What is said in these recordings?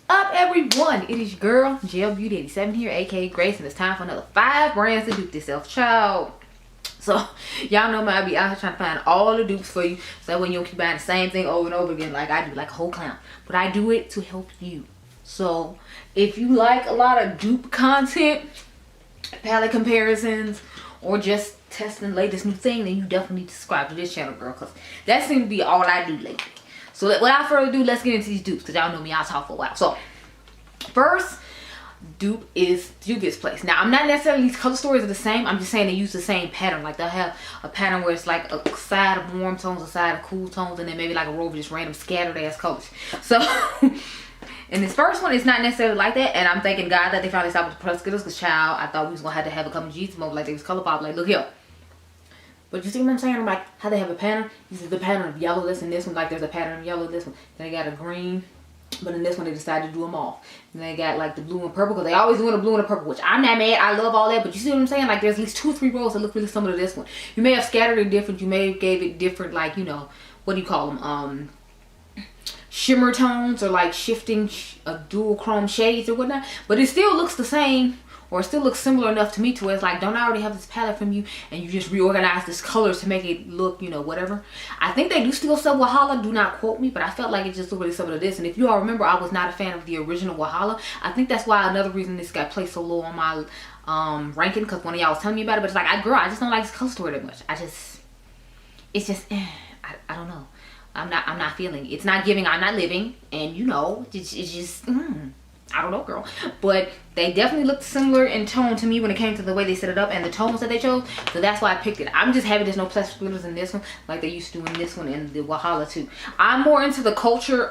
Up, everyone? It is your girl GELBEAUTY 87 here, aka Grace, and it's time for another 5 brands to dupe yourself, child. So y'all know me, I be out here trying to find all the dupes for you, so that way you don't keep buying the same thing over and over again like I do, like a whole clown. But I do it to help you. So if you like a lot of dupe content, palette comparisons, or just testing the latest new thing, then you definitely need to subscribe to this channel, girl, because that seems to be all I do lately. So without further ado, let's get into these dupes, because y'all know me, I'll talk for a while. So first dupe is Juvia's Place. Now, I'm not necessarily, these color stories are the same. I'm just saying they use the same pattern. Like, they'll have a pattern where it's like a side of warm tones, a side of cool tones, and then maybe like a row of just random scattered ass colors. So in this first one, it's not necessarily like that. And I'm thanking God that they finally stopped with the press skittles, because child, I thought we was gonna have to have a couple of G's mode like they was color pop. Like, look here. But you see what I'm saying? I'm like, how they have a pattern. This is the pattern of yellow, this and this one. Like, there's a pattern of yellow, this one. Then they got a green. But in this one, they decided to do them all. And they got like the blue and purple, because they always doing the blue and the purple, which I'm not mad. I love all that. But you see what I'm saying? Like, there's at least 2 or 3 rows that look really similar to this one. You may have scattered it different. You may have gave it different, like, you know, what do you call them? Shimmer tones, or like shifting dual chrome shades or whatnot. But it still looks the same. Or it still looks similar enough to me to where it's like, don't I already have this palette from you, and you just reorganize this colors to make it look, you know, whatever. I think they do still sell Wahala, do not quote me, but I felt like it just looked really similar to this. And if you all remember, I was not a fan of the original Wahala. I think that's why another reason this got placed so low on my ranking, because one of y'all was telling me about it. But it's like, girl, I just don't like this color story that much. It's just, I don't know. I'm not feeling it. It's not giving, I'm not living, and you know, it's just, I don't know, girl. But they definitely looked similar in tone to me when it came to the way they set it up and the tones that they chose. So that's why I picked it. I'm just happy there's no plastic glitters in this one like they used to in this one and the Wahala too. I'm more into the culture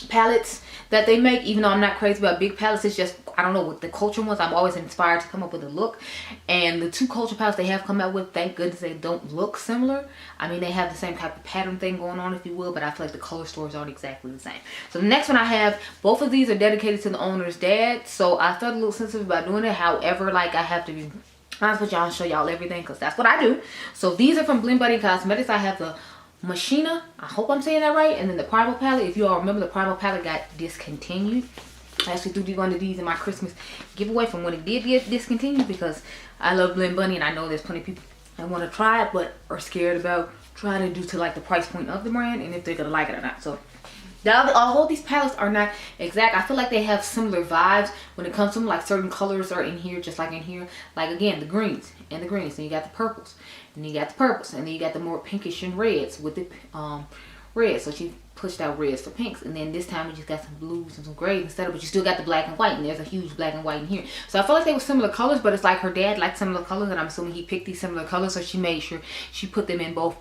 palettes that they make, even though I'm not crazy about big palettes. It's just, I don't know, with the culture ones, I'm always inspired to come up with a look. And the 2 culture palettes they have come out with, thank goodness they don't look similar. I mean, they have the same type of pattern thing going on, if you will, but I feel like the color stories aren't exactly the same. So the next one I have, both of these are dedicated to the owner's dad, so I felt a little sensitive about doing it. However, like, I have to be honest with y'all and show y'all everything, because that's what I do. So these are from Adept Cosmetics. I have the Machina, I hope I'm saying that right, and then the Primal palette. If you all remember, the Primal palette got discontinued. I actually threw one of these in my Christmas giveaway from when it did get discontinued, because I love Blend Bunny, and I know there's plenty of people that want to try it but are scared about trying to do to like the price point of the brand and if they're gonna like it or not. So although these palettes are not exact, I feel like they have similar vibes when it comes to them. Like, certain colors are in here just like in here. Like, again, the greens and the greens, and you got the purples, and you got the purples, and then you got the more pinkish and reds with the reds. So she pushed out reds for pinks, and then this time we just got some blues and some grays instead of, but you still got the black and white, and there's a huge black and white in here. So I feel like they were similar colors, but it's like her dad liked similar colors, and I'm assuming he picked these similar colors, so she made sure she put them in both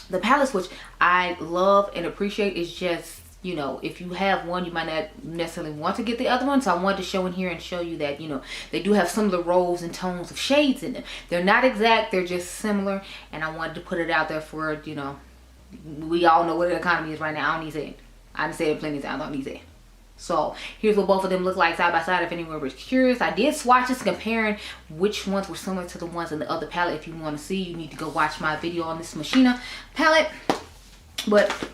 the palettes, which I love and appreciate. Is just, you know, if you have one, you might not necessarily want to get the other one. So I wanted to show in here and show you that, you know, they do have similar rows and tones of shades in them. They're not exact, they're just similar, and I wanted to put it out there for, you know, we all know what the economy is right now. I don't need to say it. I done said it plenty of times, I don't need to say it. So here's what both of them look like side by side, if anyone was curious. I did swatches comparing which ones were similar to the ones in the other palette. If you want to see, you need to go watch my video on this Machina palette. But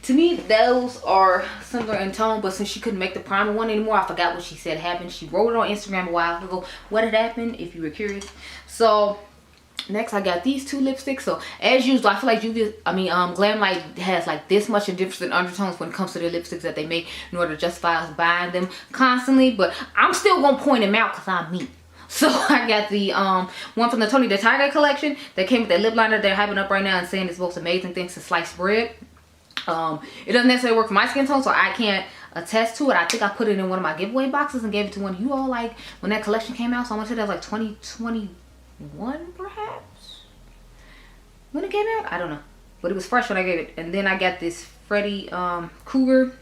to me, those are similar in tone. But since she couldn't make the primer one anymore, I forgot what she said happened. She wrote it on Instagram a while ago, what had happened, if you were curious. So next I got these 2 lipsticks. So as usual, I feel like Juvia, Glamlight has like this much in different undertones when it comes to their lipsticks that they make in order to justify us buying them constantly. But I'm still gonna point them out because I'm me. So I got the one from the Tony the Tiger collection that came with that lip liner they're hyping up right now and saying it's most amazing things to sliced bread. It doesn't necessarily work for my skin tone, so I can't attest to it. I think I put it in one of my giveaway boxes and gave it to one of you all, like, when that collection came out. So I want to say that was like 2021 perhaps when it came out. I don't know, but it was fresh when I gave it. And then I got this Freddy Krueger,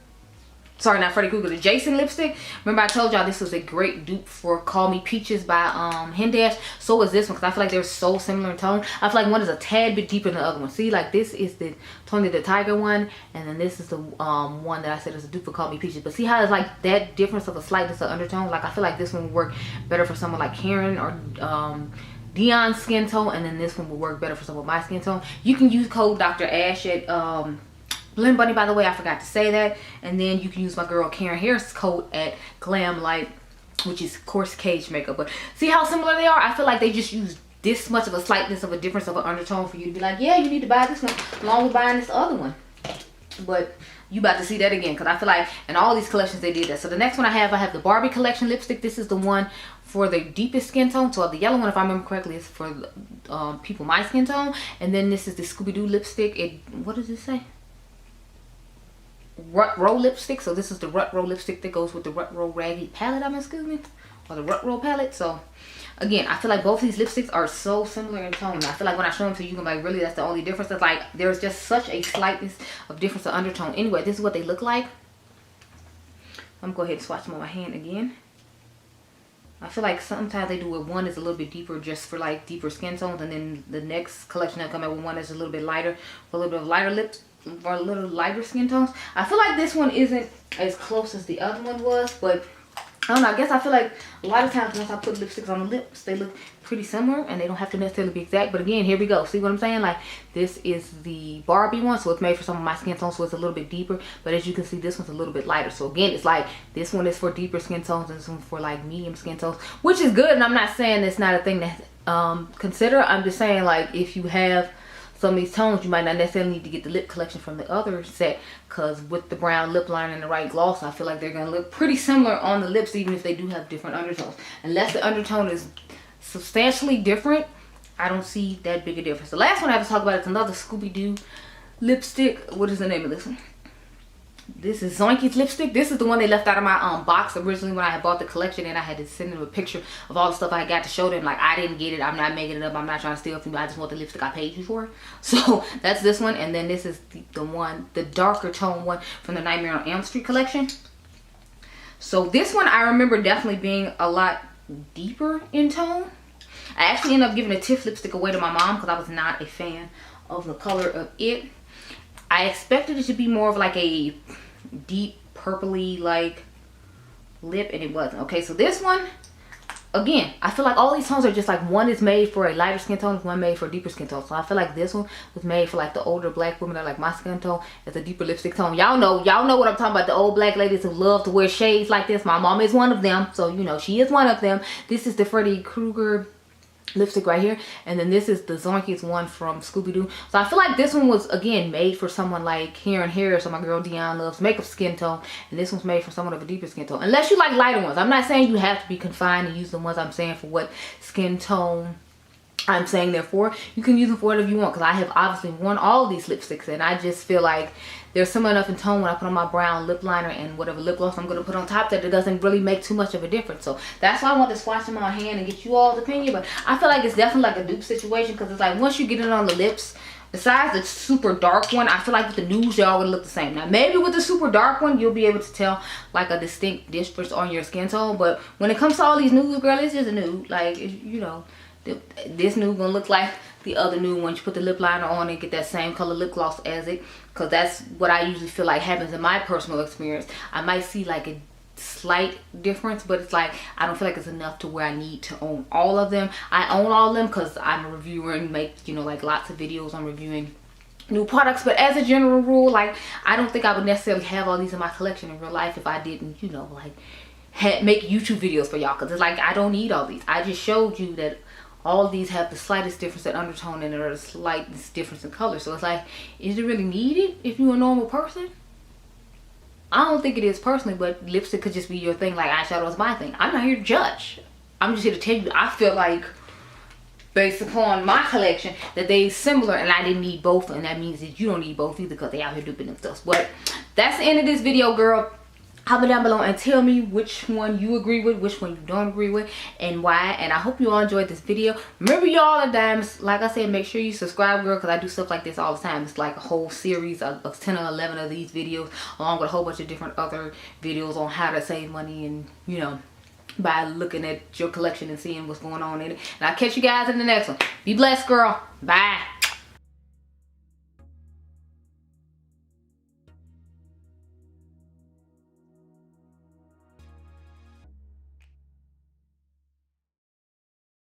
sorry, not Freddy Krueger, the Jason lipstick. Remember I told y'all this was a great dupe for Call Me Peaches by Hendash. So is this one, because I feel like they're so similar in tone. I feel like one is a tad bit deeper than the other one. See, like, this is the Tony the Tiger one, and then this is the one that I said is a dupe for Call Me Peaches. But see how it's like that difference of a slightness of undertone? Like, I feel like this one would work better for someone like Karen or Dion's skin tone, and then this one will work better for someone with my skin tone. You can use code Dr. Ash at Blend Bunny, by the way, I forgot to say that. And then you can use my girl Karen Harris code at Glam Light, which is coarse cage makeup. But see how similar they are? I feel like they just use this much of a slightness of a difference of an undertone for you to be like, yeah, you need to buy this one along with buying this other one. But you about to see that again, because I feel like in all these collections they did that. So the next one I have the Barbie collection lipstick. This is the one for the deepest skin tone. So the yellow one, if I remember correctly, is for people my skin tone. And then this is the Scooby-Doo lipstick. What does it say? Rut Row lipstick. So this is the Rut Row lipstick that goes with the Rut Row Raggy palette, or the Rut Row palette. So again, I feel like both of these lipsticks are so similar in tone. I feel like when I show them to you, you can be like, really, that's the only difference? It's like there's just such a slightness of difference of undertone. Anyway, this is what they look like. I'm gonna go ahead and swatch them on my hand again. I feel like sometimes they do where one is a little bit deeper just for like deeper skin tones, and then the next collection they'll come out with one that's a little bit lighter for a little bit of lighter lips or a little lighter skin tones. I feel like this one isn't as close as the other one was, but I don't know. I guess I feel like a lot of times once I put lipsticks on the lips, they look pretty similar and they don't have to necessarily be exact. But again, here we go. See what I'm saying? Like, this is the Barbie one, so it's made for some of my skin tones, so it's a little bit deeper. But as you can see, this one's a little bit lighter. So again, it's like this one is for deeper skin tones and this one for like medium skin tones, which is good. And I'm not saying it's not a thing to consider. I'm just saying, like, if you have some of these tones, you might not necessarily need to get the lip collection from the other set, because with the brown lip liner and the right gloss, I feel like they're going to look pretty similar on the lips, even if they do have different undertones. Unless the undertone is substantially different, I don't see that big a difference. The last one I have to talk about is another Scooby-Doo lipstick. What is the name of this one? This is Zoinky's lipstick. This is the one they left out of my box originally when I had bought the collection, and I had to send them a picture of all the stuff I got to show them. Like, I didn't get it. I'm not making it up. I'm not trying to steal from you. I just want the lipstick I paid you for. So that's this one. And then this is the darker tone one from the Nightmare on Elm Street collection. So this one I remember definitely being a lot deeper in tone. I actually ended up giving a Tiff lipstick away to my mom because I was not a fan of the color of it. I expected it to be more of like a deep purpley like lip, and it wasn't. Okay, so this one, again, I feel like all these tones are just like, one is made for a lighter skin tone, one made for a deeper skin tone. So I feel like this one was made for like the older black women that like my skin tone. It's a deeper lipstick tone. Y'all know what I'm talking about. The old black ladies who love to wear shades like this. My mom is one of them, so you know she is one of them. This is the Freddy Krueger lipstick right here, and then this is the Zoinky's one from Scooby-Doo. So I feel like this one was again made for someone like Karen Harris or my girl Dionluvsmakeup skin tone, and this one's made for someone of a deeper skin tone, unless you like lighter ones. I'm not saying you have to be confined and use the ones I'm saying for what skin tone I'm saying they're for. You can use them for whatever you want, because I have obviously worn all these lipsticks, and I just feel like they're similar enough in tone when I put on my brown lip liner and whatever lip gloss I'm going to put on top, that it doesn't really make too much of a difference. So that's why I want to swatch them on my hand and get you all's opinion. But I feel like it's definitely like a dupe situation, because it's like once you get it on the lips, besides the super dark one, I feel like with the nudes, they're all going to look the same. Now, maybe with the super dark one, you'll be able to tell like a distinct difference on your skin tone. But when it comes to all these nudes, girl, it's just a nude. Like, you know, this nude going to look like the other nude once you put the lip liner on and get that same color lip gloss as it, because that's what I usually feel like happens in my personal experience. I might see like a slight difference, but it's like I don't feel like it's enough to where I need to own all of them. I own all of them because I'm a reviewer and make, you know, like lots of videos on reviewing new products. But as a general rule, like, I don't think I would necessarily have all these in my collection in real life if I didn't, you know, like make YouTube videos for y'all, because it's like I don't need all these. I just showed you that all of these have the slightest difference in undertone and the slightest difference in color. So it's like, is it really needed if you're a normal person? I don't think it is personally, but lipstick could just be your thing, like eyeshadow is my thing. I'm not here to judge. I'm just here to tell you, I feel like, based upon my collection, that they similar and I didn't need both, and that means that you don't need both either, because they out here duping themselves. But that's the end of this video, girl. Comment down below and tell me which one you agree with, which one you don't agree with, and why. And I hope you all enjoyed this video. Remember, y'all are diamonds. Like I said, make sure you subscribe, girl, because I do stuff like this all the time. It's like a whole series of 10 or 11 of these videos, along with a whole bunch of different other videos on how to save money and, you know, by looking at your collection and seeing what's going on in it. And I'll catch you guys in the next one. Be blessed, girl. Bye.